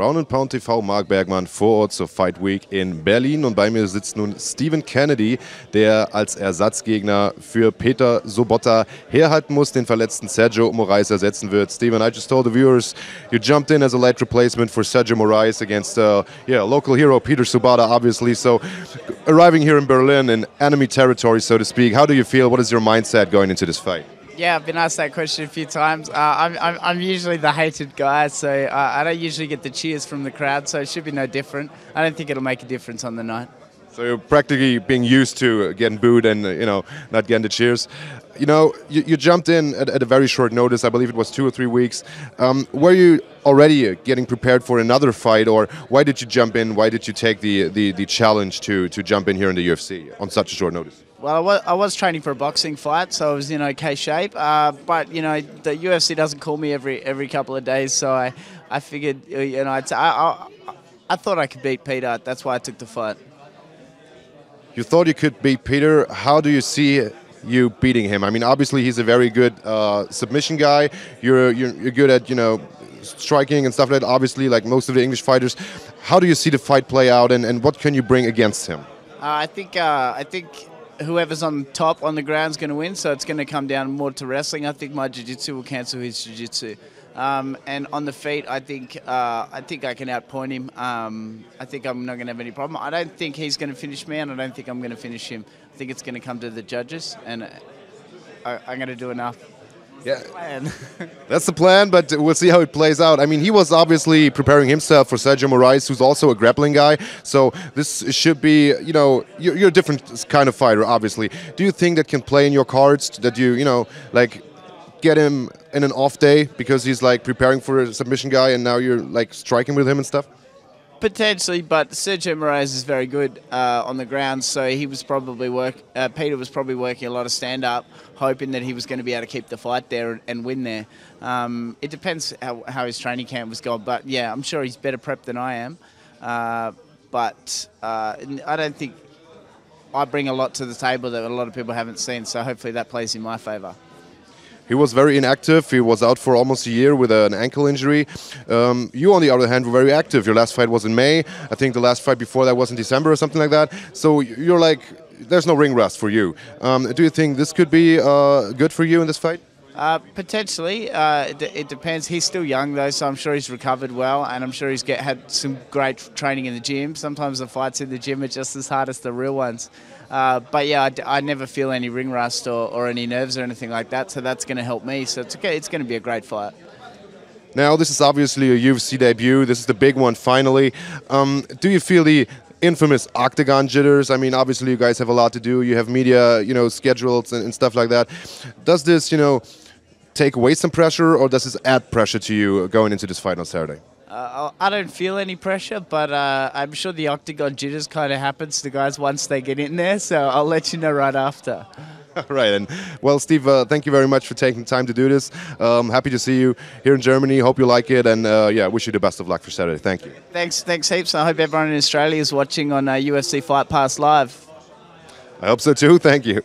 Groundandpound-TV, Marc Bergmann vor Ort zur Fight Week in Berlin. Und bei mir sitzt nun Stephen Kennedy, der als Ersatzgegner für Peter Sobotta herhalten muss, den verletzten Sergio Moraes ersetzen wird. Stephen, I just told the viewers you jumped in as a late replacement for Sergio Moraes against local hero Peter Sobotta, obviously. So arriving here in Berlin, in enemy territory, so to speak, how do you feel? What is your mindset going into this fight? Yeah, I've been asked that question a few times. I'm usually the hated guy, so I don't usually get the cheers from the crowd, so it should be no different. I don't think it'll make a difference on the night. So you're practically being used to getting booed and not getting the cheers. You jumped in at a very short notice. I believe it was 2 or 3 weeks. Were you already getting prepared for another fight, or why did you jump in? Why did you take the challenge to jump in here in the UFC on such a short notice? Well, I was training for a boxing fight, so I was in okay shape. But the UFC doesn't call me every couple of days, so I figured I thought I could beat Peter. That's why I took the fight. You thought you could beat Peter. How do you see you beating him? I mean, obviously he's a very good submission guy. You're good at striking and stuff like that. Obviously, like most of the English fighters. How do you see the fight play out, and what can you bring against him? I think whoever's on top on the ground is going to win. So it's going to come down more to wrestling. I think my jiu-jitsu will cancel his jiu-jitsu. And on the feet, I think I can outpoint him. I think I'm not going to have any problem. I don't think he's going to finish me, and I don't think I'm going to finish him. I think it's going to come to the judges, and I'm going to do enough. Yeah, that's the plan, but we'll see how it plays out. I mean, he was obviously preparing himself for Sergio Moraes, who's also a grappling guy. So this should be, you're a different kind of fighter, obviously. Do you think that can play in your cards, that you get him in an off day because he's preparing for a submission guy and now you're striking with him and stuff? Potentially, but Sergio Moraes is very good on the ground, so he was probably Peter was probably working a lot of stand-up, hoping that he was going to be able to keep the fight there and win there. It depends how his training camp was going, but yeah, I'm sure he's better prepped than I am. But I don't think I bring a lot to the table that a lot of people haven't seen, so hopefully that plays in my favour. He was very inactive. He was out for almost a year with an ankle injury. You, on the other hand, were very active. Your last fight was in May. I think the last fight before that was in December or something like that. So you're there's no ring rust for you. Do you think this could be good for you in this fight? Potentially. It depends. He's still young, though, so I'm sure he's recovered well, and I'm sure he's had some great training in the gym. Sometimes the fights in the gym are just as hard as the real ones. But yeah, I never feel any ring rust or any nerves or anything like that, so that's going to help me. So it's okay. It's going to be a great fight. Now, this is obviously a UFC debut. This is the big one, finally. Do you feel the infamous octagon jitters? I mean, obviously you guys have a lot to do. You have media, schedules and stuff like that. Does this, take away some pressure, or does this add pressure to you going into this fight on Saturday? I don't feel any pressure, but I'm sure the octagon jitters kind of happens to guys once they get in there, so I'll let you know right after. Right, and well, Steve, thank you very much for taking the time to do this. Happy to see you here in Germany. Hope you like it, and wish you the best of luck for Saturday. Thank you. Thanks heaps. I hope everyone in Australia is watching on UFC Fight Pass Live. I hope so too. Thank you.